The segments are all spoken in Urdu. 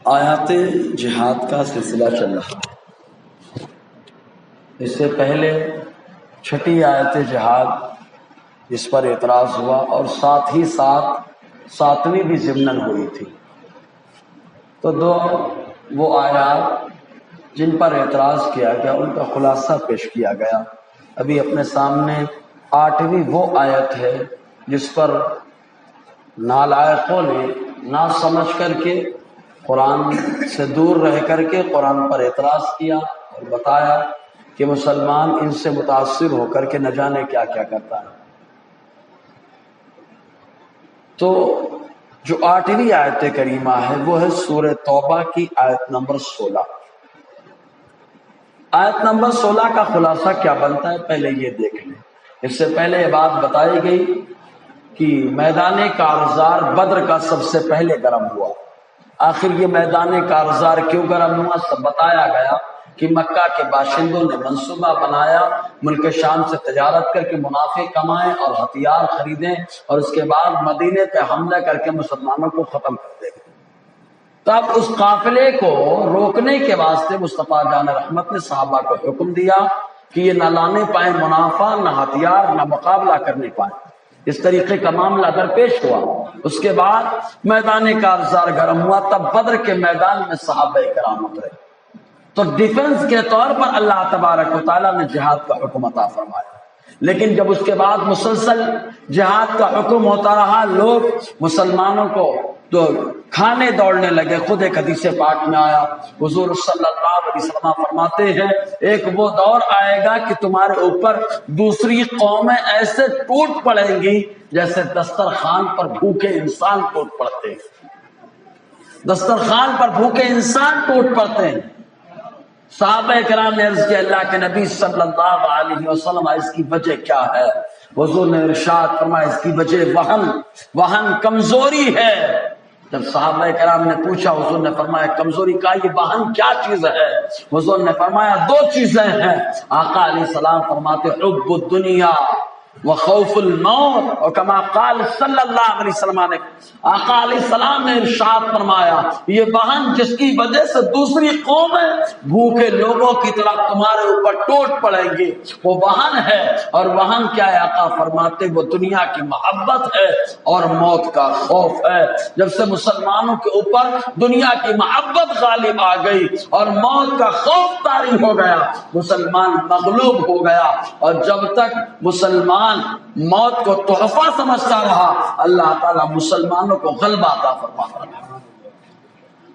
آیات جہاد کا سلسلہ چل رہا ہے۔ اس سے پہلے چھٹی آیت جہاد جس پر اعتراض ہوا اور ساتھ ہی ساتھ ساتویں بھی ضمناً ہوئی تھی، تو دو وہ آیات جن پر اعتراض کیا گیا ان کا خلاصہ پیش کیا گیا۔ ابھی اپنے سامنے آٹھویں وہ آیت ہے جس پر نالائقوں نے نہ سمجھ کر کے قرآن سے دور رہ کر کے قرآن پر اعتراض کیا اور بتایا کہ مسلمان ان سے متاثر ہو کر کے نہ جانے کیا کیا کرتا ہے۔ تو جو آٹھویں آیت کریمہ ہے وہ ہے سورہ توبہ کی آیت نمبر 16۔ آیت نمبر 16 کا خلاصہ کیا بنتا ہے پہلے یہ دیکھ لیں۔ اس سے پہلے یہ بات بتائی گئی کہ میدان کارزار بدر کا سب سے پہلے گرم ہوا۔ آخر یہ میدان کارزار کیوں گرم ہوا سب بتایا گیا کہ مکہ کے باشندوں نے منصوبہ بنایا ملک شام سے تجارت کر کے منافع کمائیں اور ہتھیار خریدیں اور اس کے بعد مدینے پہ حملہ کر کے مسلمانوں کو ختم کر دیں۔ تب اس قافلے کو روکنے کے واسطے مصطفیٰ جان رحمت نے صحابہ کو حکم دیا کہ یہ نہ لانے پائیں منافع، نہ ہتھیار، نہ مقابلہ کرنے پائیں۔ اس طریقے کا معاملہ درپیش ہوا۔ اس کے بعد میدان کارزار گرم ہوا، تب بدر کے میدان میں صحابہ کرام اترے۔ تو ڈیفنس کے طور پر اللہ تبارک و تعالیٰ نے جہاد کا حکم عطا فرمایا، لیکن جب اس کے بعد مسلسل جہاد کا حکم ہوتا رہا، لوگ مسلمانوں کو تو کھانے دوڑنے لگے۔ خود ایک حدیث پاک میں آیا، حضور صلی اللہ علیہ وسلم فرماتے ہیں ایک وہ دور آئے گا کہ تمہارے اوپر دوسری قومیں ایسے ٹوٹ پڑیں گی جیسے دسترخوان پر بھوکے انسان ٹوٹ پڑتے ہیں۔ دسترخوان پر بھوکے انسان ٹوٹ پڑتے ہیں۔ صحابہ کرام نے عرض کیا اللہ کے نبی صلی اللہ علیہ وسلم اس کی وجہ کیا ہے؟ حضور نے ارشاد فرمایا اس کی وجہ وہن کمزوری ہے۔ جب صحابہ کرام نے پوچھا حضور نے فرمایا کمزوری کا یہ وہن کیا چیز ہے؟ حضور نے فرمایا دو چیزیں ہیں۔ آقا علیہ السلام فرماتے حب الدنیا وخوف الموت، اور کما قال صلی اللہ علیہ وسلم نے آقا علیہ السلام نے ارشاد فرمایا یہ وہن جس کی وجہ سے دوسری قومیں بھوکے لوگوں کی طرح تمہارے اوپر ٹوٹ پڑیں گے وہ وہن ہے۔ اور وہن کیا ہے؟ آقا فرماتے وہ دنیا کی محبت ہے اور موت کا خوف ہے۔ جب سے مسلمانوں کے اوپر دنیا کی محبت غالب آ گئی اور موت کا خوف طاری ہو گیا، مسلمان مغلوب ہو گیا، اور جب تک مسلمان موت کو تحفہ سمجھتا رہا اللہ تعالیٰ مسلمانوں کو غلبہ عطا فرماتا رہا۔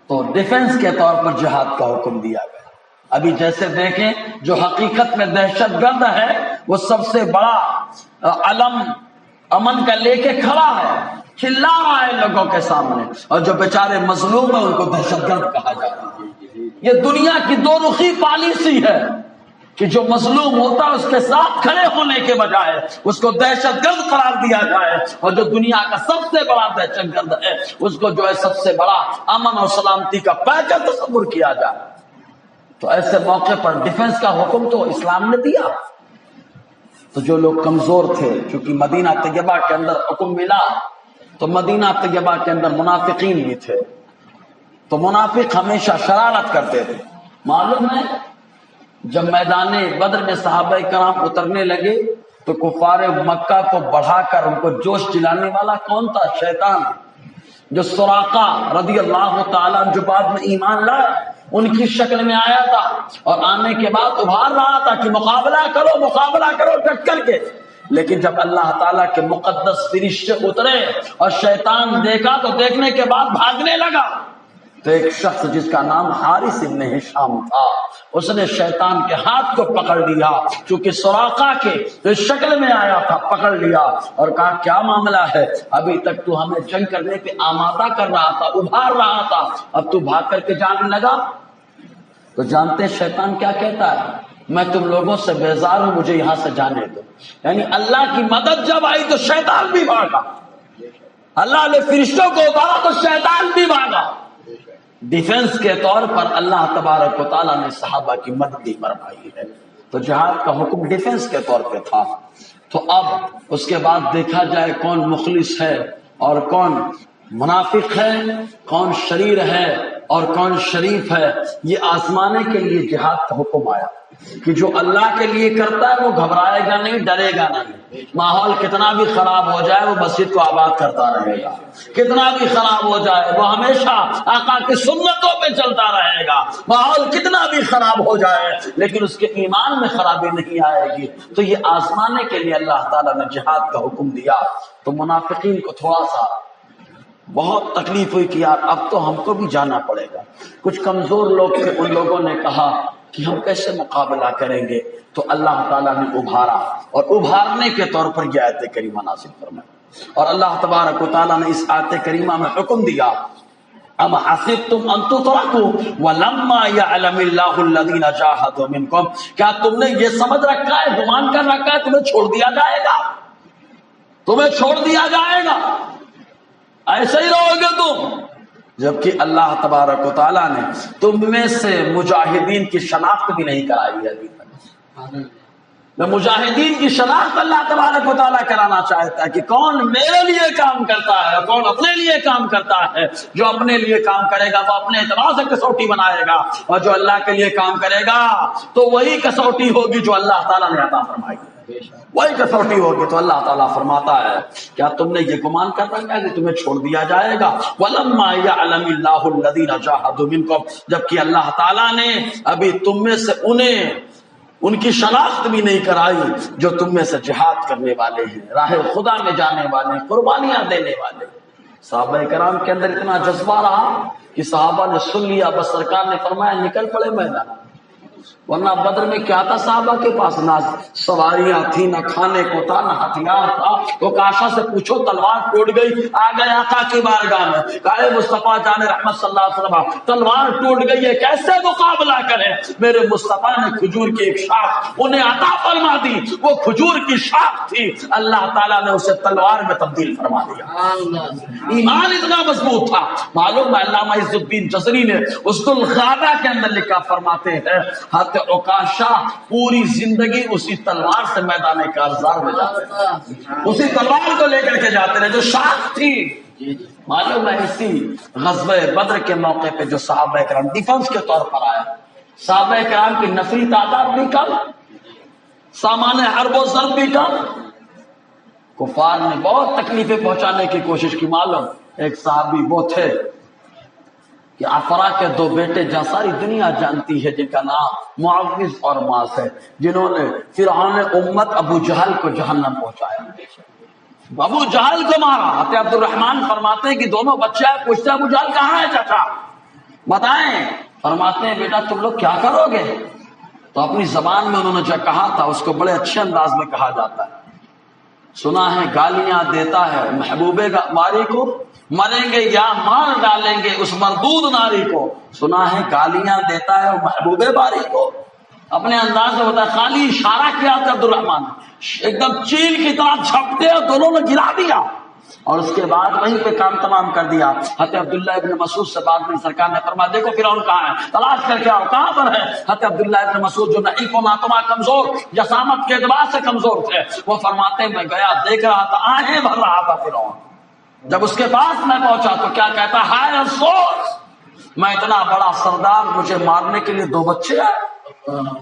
تو ڈیفنس کے طور پر جہاد کا حکم دیا گیا۔ ابھی جیسے دیکھیں جو حقیقت میں دہشت گرد ہے وہ سب سے بڑا علم امن کا لے کے کھڑا ہے، چلا رہا ہے لوگوں کے سامنے، اور جو بیچارے مظلوم ہیں ان کو دہشت گرد کہا جاتا ہے۔ یہ دنیا کی دو رخی پالیسی ہے کہ جو مظلوم ہوتا ہے اس کے ساتھ کھڑے ہونے کے بجائے اس کو دہشت گرد قرار دیا جائے، اور جو دنیا کا سب سے بڑا دہشت گرد ہے اس کو جو ہے سب سے بڑا امن اور سلامتی کا پیکر تصور کیا جائے۔ تو ایسے موقع پر ڈیفنس کا حکم تو اسلام نے دیا۔ تو جو لوگ کمزور تھے، چونکہ مدینہ طیبہ کے اندر حکم ملا تو مدینہ طیبہ کے اندر منافقین بھی تھے، تو منافق ہمیشہ شرارت کرتے تھے۔ معلوم ہے جب میدان بدر میں صحابہ کرام اترنے لگے تو کفار مکہ کو بڑھا کر ان کو جوش دلانے والا کون تھا؟ شیطان، جو سراقہ رضی اللہ تعالیٰ جو بعد میں ایمان لائے ان کی شکل میں آیا تھا، اور آنے کے بعد ابھار رہا تھا کہ مقابلہ کرو ڈٹ کر کے۔ لیکن جب اللہ تعالیٰ کے مقدس فرشتے اترے اور شیطان دیکھا تو دیکھنے کے بعد بھاگنے لگا، تو ایک شخص جس کا نام حارث ابن ہشام تھا اس نے شیطان کے ہاتھ کو پکڑ لیا، چونکہ سراقہ کے شکل میں آیا تھا، پکڑ لیا اور کہا کیا معاملہ ہے؟ ابھی تک تو ہمیں جنگ کرنے پہ آمادہ کر رہا تھا، ابھار رہا تھا، اب تو بھاگ کر کے جانے لگا۔ تو جانتے شیطان کیا کہتا ہے؟ میں تم لوگوں سے بیزار ہوں، مجھے یہاں سے جانے دو۔ یعنی اللہ کی مدد جب آئی تو شیطان بھی بھاگا، اللہ نے فرشتوں کو اتارا تو شیطان بھی بھاگا۔ ڈیفنس کے طور پر اللہ تبارک و تعالیٰ نے صحابہ کی مدد فرمائی ہے۔ تو جہاد کا حکم ڈیفنس کے طور پہ تھا۔ تو اب اس کے بعد دیکھا جائے کون مخلص ہے اور کون منافق ہے، کون شریر ہے اور کون شریف ہے، یہ آزمانے کے لیے جہاد کا حکم آیا کہ جو اللہ کے لیے کرتا ہے وہ گھبرائے گا نہیں، ڈرے گا نہیں۔ ماحول کتنا بھی خراب ہو جائے وہ مسجد کو آباد کرتا رہے گا، کتنا بھی خراب ہو جائے وہ ہمیشہ آقا کی سنتوں پہ چلتا رہے گا، ماحول کتنا بھی خراب ہو جائے لیکن اس کے ایمان میں خرابی نہیں آئے گی۔ تو یہ آزمانے کے لیے اللہ تعالیٰ نے جہاد کا حکم دیا۔ تو منافقین کو تھوڑا سا بہت تکلیف ہوئی کہ یار اب تو ہم کو بھی جانا پڑے گا۔ کچھ کمزور لوگ تھے، ان لوگوں نے کہا کہ ہم کیسے مقابلہ کریں گے؟ تو اللہ تعالیٰ نے ابھارا، اور ابھارنے کے طور پر یہ آیت کریمہ نازل فرمائی، اور اللہ تبارک و تعالیٰ نے اس آیت کریمہ میں حکم دیا ام حسبتم ان تترکوا ولما یعلم اللہ الذین جاہدوا منکم، کیا تم نے یہ سمجھ رکھا ہے، گمان کر رکھا ہے تمہیں چھوڑ دیا جائے گا؟ تمہیں چھوڑ دیا جائے گا، ایسے ہی رہو گے تم؟ جبکہ اللہ تبارک و تعالیٰ نے تم میں سے مجاہدین کی شناخت بھی نہیں کرائی ہے ابھی تک۔ مجاہدین کی شناخت اللہ تبارک و تعالیٰ کرانا چاہتا ہے کہ کون میرے لیے کام کرتا ہے، کون اپنے لیے کام کرتا ہے۔ جو اپنے لیے کام کرے گا وہ اپنے اعتبار سے کسوٹی بنائے گا، اور جو اللہ کے لیے کام کرے گا تو وہی کسوٹی ہوگی جو اللہ تعالیٰ نے عطا فرمائی ہے، وہی کسوٹی ہوگی۔ تو اللہ تعالیٰ فرماتا ہے کیا تم نے یہ گمان کر رکھا ہے کہ تمہیں چھوڑ دیا جائے گا؟ وَلَمَّا يَعْلَمِ اللَّهُ الَّذِينَ جَاهَدُوا مِنكُمْ، جبکہ اللہ تعالیٰ نے ابھی تم میں سے انہیں ان کی شناخت بھی نہیں کرائی جو تم میں سے جہاد کرنے والے ہیں، راہ خدا میں جانے والے، قربانیاں دینے والے۔ صحابہ کرام کے اندر اتنا جذبہ رہا کہ صحابہ نے سن لیا، بس سرکار نے فرمایا نکل پڑے میدان۔ ورنہ بدر میں کیا تھا، صحابہ کے پاس نہ سواریاں تھی، نہ کھانے کو تھا، نہ ہتھیار تھا۔ تو کاشا سے پوچھو تلوار ٹوٹ گئی، آ گئے آقا کی بارگاہ میں، کہا مصطفیٰ جان رحمت صلی اللہ علیہ وسلم تلوار ٹوٹ گئی ہے، کیسے مقابلہ کریں؟ میرے مصطفیٰ نے کھجور کی ایک شاخ انہیں عطا فرما دی، وہ کھجور کی شاخ تھی، اللہ تعالیٰ نے اسے تلوار میں تبدیل فرما دیا۔ ایمان اتنا مضبوط تھا۔ معلوم ہے علامہ عز الدین جزری نے اسد الغابہ کے اندر لکھا، فرماتے ہیں عکاشہ پوری زندگی اسی تلوار سے میدان کارزار میں جاتے رہے، اسی تلوار کو لے کر کے جاتے رہے جو شاخ تھی۔ معلوم ہے اسی غزوہ بدر کے موقع پہ جو صحابہ کرام ڈیفنس کے طور پر آیا، صحابہ کرام کی نفری تعداد بھی کم، سامان حرب و ضرب بھی کم، کفار نے بہت تکلیفیں پہنچانے کی کوشش کی۔ معلوم ایک صحابی وہ تھے کہ افرا کے دو بیٹے جہاں ساری دنیا جانتی ہے، جن کا نام معوذ اور معاذ ہے، جنہوں نے فرعون امت ابو جہل کو جہنم پہنچایا، ابو جہل کو مارا۔ حضرت عبد الرحمن فرماتے ہیں کہ دونوں بچے آئے، پوچھتے ابو جہل کہاں ہے چچا، بتائیں۔ فرماتے ہیں بیٹا تم لوگ کیا کرو گے؟ تو اپنی زبان میں انہوں نے جو کہا تھا اس کو بڑے اچھے انداز میں کہا جاتا ہے۔ سنا ہے گالیاں دیتا ہے محبوب باری کو، مریں گے یا مار ڈالیں گے اس مردود ناری کو۔ سنا ہے گالیاں دیتا ہے محبوب باری کو، اپنے انداز میں ہوتا ہے۔ خالی اشارہ کیا تھا عبد الرحمان، ایک دم چیل کی طرح جھپٹے اور دونوں نے گرا دیا، اور اس کے بعد وہیں پہ کام تمام کر دیا۔ حضرت عبداللہ ابن مسعود سے بعد میں سرکار نے فرمایا دیکھو فرعون کہاں ہے، تلاش کر کے آؤ، کہاں پر ہے؟ حضرت عبداللہ ابن مسعود جو نحیف و ناتما کمزور، جسامت کے اعتبار سے کمزور تھے، وہ فرماتے میں گیا دیکھ رہا تھا، آہیں بھر رہا تھا فرعون۔ جب اس کے پاس میں پہنچا تو کیا کہتا، ہائے افسوس، میں اتنا بڑا سردار، مجھے مارنے کے لیے دو بچے آئے۔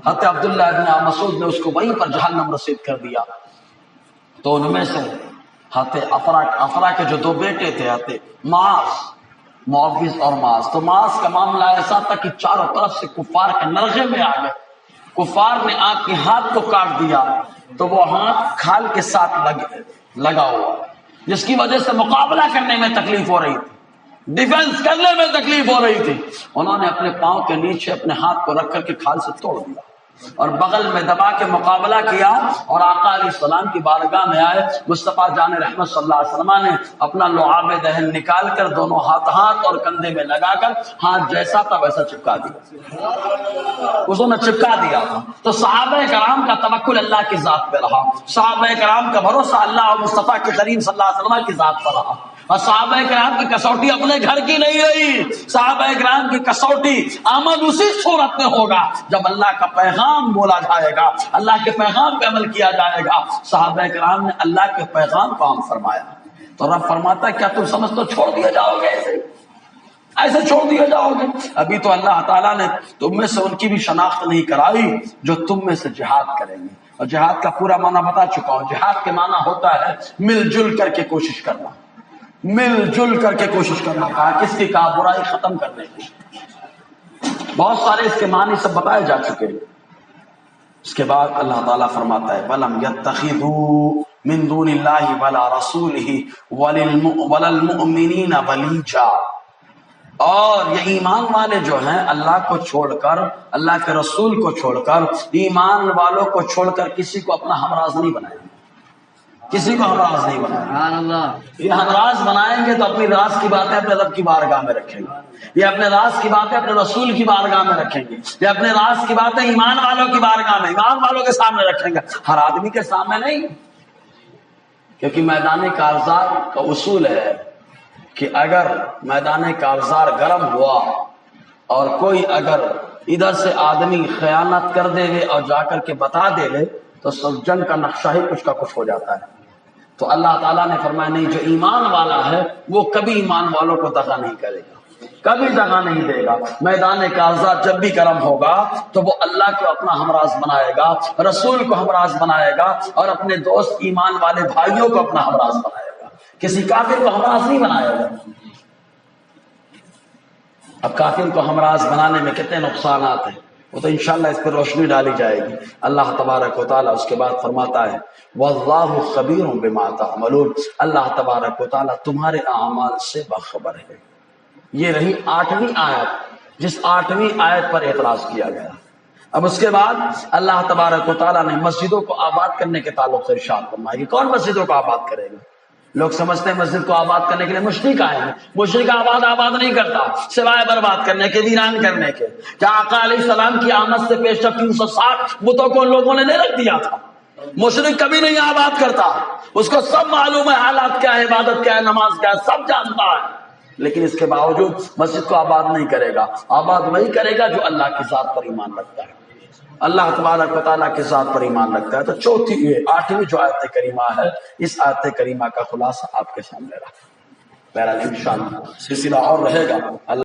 حضرت عبداللہ ابن مسعود نے اس کو وہیں پر جہنم رسید کر دیا۔ تو ان میں سے حضرت افرا کے جو دو بیٹے تھے، حضرت معوذ اور معاذ، تو معاذ کا معاملہ ایسا تھا کہ چاروں طرف سے کفار کے نرغے میں آ گئے، کفار نے آنکھ کے ہاتھ کو کاٹ دیا، تو وہ ہاتھ کھال کے ساتھ لگا ہوا، جس کی وجہ سے مقابلہ کرنے میں تکلیف ہو رہی تھی، ڈیفنس کرنے میں تکلیف ہو رہی تھی۔ انہوں نے اپنے پاؤں کے نیچے اپنے ہاتھ کو رکھ کر کے کھال سے توڑ دیا اور بغل میں دبا کے مقابلہ کیا، اور آقا علیہ السلام کی بارگاہ میں آئے۔ مصطفیٰ جان رحمت صلی اللہ علیہ وسلم نے اپنا لعاب دہن نکال کر دونوں ہاتھ اور کندھے میں لگا کر ہاتھ جیسا تھا ویسا چپکا دیا، اس نے چپکا دیا تھا۔ تو صحابہ کرام کا توکل اللہ کی ذات پہ رہا، صحابہ کرام کا بھروسہ اللہ اور مصطفیٰ کے کریم صلی اللہ علیہ وسلم کی ذات پر رہا، اور صحابہ کرام کی کسوٹی اپنے گھر کی نہیں رہی، صحابہ کرام کی کسوٹی عمل اسی صورت میں ہوگا جب اللہ کا پیغام بولا جائے گا، اللہ کے پیغام پہ عمل کیا جائے گا۔ صحابہ کرام نے اللہ کے پیغام کو عام فرمایا، تو رب فرماتا ہے کیا تم سمجھ تو چھوڑ دیا جاؤ گے؟ ایسے چھوڑ دیے جاؤ گے؟ ابھی تو اللہ تعالیٰ نے تم میں سے ان کی بھی شناخت نہیں کرائی جو تم میں سے جہاد کریں گے. اور جہاد کا پورا معنی بتا چکا ہوں. جہاد کے معنی ہوتا ہے مل جل کر کے کوشش کرنا، مل جل کر کے کوشش کرنا. کہا کس کی؟ کہا برائی ختم کرنے کی. بہت سارے اس کے معنی سب بتائے جا چکے ہیں. اس کے بعد اللہ تعالیٰ فرماتا ہے وَلَمْ يَتَّخِذُوا مِن دُونِ اللَّهِ وَلَا رَسُولِهِ وَلَا الْمُؤْمِنِينَ وَلِيجًا. اور یہ ایمان والے جو ہیں اللہ کو چھوڑ کر، اللہ کے رسول کو چھوڑ کر، ایمان والوں کو چھوڑ کر کسی کو اپنا ہمراز نہیں بنائیں گے. کسی کو ہمراز نہیں بنائیں. یہ ہمراز بنائیں گے تو اپنی راز کی باتیں اپنے رب کی بارگاہ میں رکھیں گے. یہ اپنے راز کی باتیں اپنے رسول کی بارگاہ میں رکھیں گے. یہ اپنے راز کی باتیں ایمان والوں کی بارگاہ میں، ایمان والوں کے سامنے رکھیں گے، ہر آدمی کے سامنے نہیں. کیونکہ میدان کارزار کا اصول ہے کہ اگر میدان کارزار گرم ہوا اور کوئی اگر ادھر سے آدمی خیانت کر دے گے اور جا کر کے بتا دے گے تو سب جنگ کا نقشہ ہی کچھ کا کچھ ہو جاتا ہے. تو اللہ تعالیٰ نے فرمایا نہیں، جو ایمان والا ہے وہ کبھی ایمان والوں کو دغا نہیں کرے گا، کبھی دغا نہیں دے گا. میدان کارزار جب بھی گرم ہوگا تو وہ اللہ کو اپنا ہمراز بنائے گا، رسول کو ہمراز بنائے گا، اور اپنے دوست ایمان والے بھائیوں کو اپنا ہمراز بنائے گا. کسی کافر کو ہمراز نہیں بنائے گا. اب کافر کو ہمراز بنانے میں کتنے نقصانات ہیں وہ تو انشاءاللہ اس پر روشنی ڈالی جائے گی. اللہ تبارک و تعالیٰ اس کے بعد فرماتا ہے واللہ خبیر بما تعملون. اللہ تبارک و تعالیٰ تمہارے اعمال سے باخبر ہے. یہ رہی 8ویں آیت، جس 8ویں آیت پر اعتراض کیا گیا. اب اس کے بعد اللہ تبارک و تعالیٰ نے مسجدوں کو آباد کرنے کے تعلق سے ارشاد فرمایا کہ کون مسجدوں کو آباد کرے گا. لوگ سمجھتے ہیں مسجد کو آباد کرنے کے لیے مشرک آئے ہیں. مشرک آباد نہیں کرتا سوائے برباد کرنے کے، ویران کرنے کے. کیا آقا علیہ السلام کی آمد سے پیش 360 بتوں کو لوگوں نے نہیں رکھ دیا تھا؟ مشرک کبھی نہیں آباد کرتا. اس کو سب معلوم ہے حالات کیا ہے، عبادت کیا ہے، نماز کیا ہے، سب جانتا ہے. لیکن اس کے باوجود مسجد کو آباد نہیں کرے گا. آباد وہی کرے گا جو اللہ کی ذات پر ایمان رکھتا ہے، اللہ تبارک و تعالیٰ کے ذات پر ایمان رکھتا ہے. تو 8ویں جو آیت کریمہ ہے، اس آیت کریمہ کا خلاصہ آپ کے سامنے رکھا. بہرحال انشاءاللہ سلسلہ اور رہے گا.